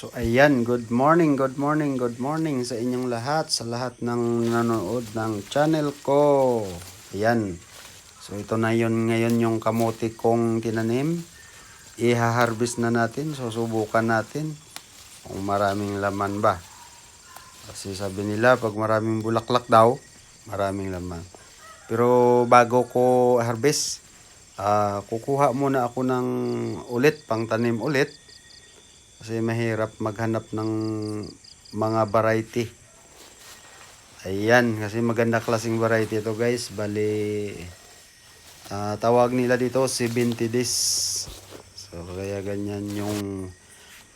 So ayan, good morning sa inyong lahat, sa lahat ng nanonood ng channel ko. Ayan. So ito na yon ngayon yung kamote kong tinanim. Iha-harvest na natin, susubukan natin kung maraming laman ba. Kasi sabi nila pag maraming bulaklak daw, maraming laman. Pero bago ko harvest, kukuha muna ako ng pang tanim ulit. Kasi mahirap maghanap ng mga variety. Ayan, kasi maganda klaseng variety ito guys. Bali, tawag nila dito 70 days. So, kaya ganyan yung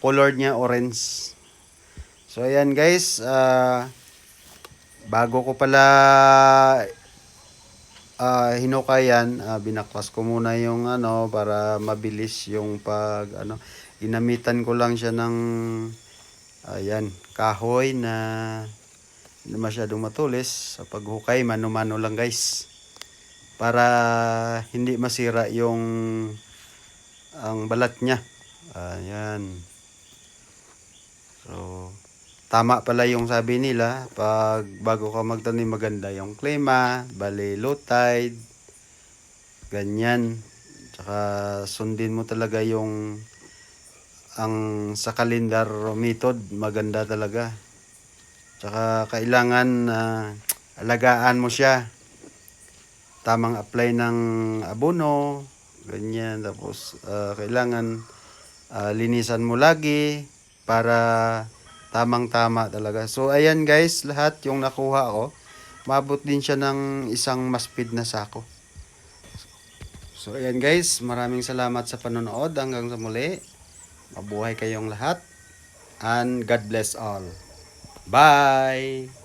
color niya, orange. So, ayan guys. Bago ko pala hinukayan, binaklas ko muna yung para mabilis yung ginamitan ko lang siya ng ayan, kahoy na hindi masyadong matulis. Sa paghukay, mano-mano lang guys. Para hindi masira yung ang balat niya. Ayan. So, tama pala yung sabi nila. Pag bago ka magtanim, maganda yung klima, bali low tide, ganyan. Tsaka sundin mo talaga yung sa calendar method, maganda talaga. Tsaka kailangan alagaan mo siya. Tamang apply ng abono, ganyan. Tapos kailangan linisan mo lagi para tamang-tama talaga. So ayan guys, lahat yung nakuha ko. Mabot din siya ng isang maspid na sako. So ayan guys, maraming salamat sa panonood. Hanggang sa muli. Mabuhay kayong lahat. And God bless all. Bye!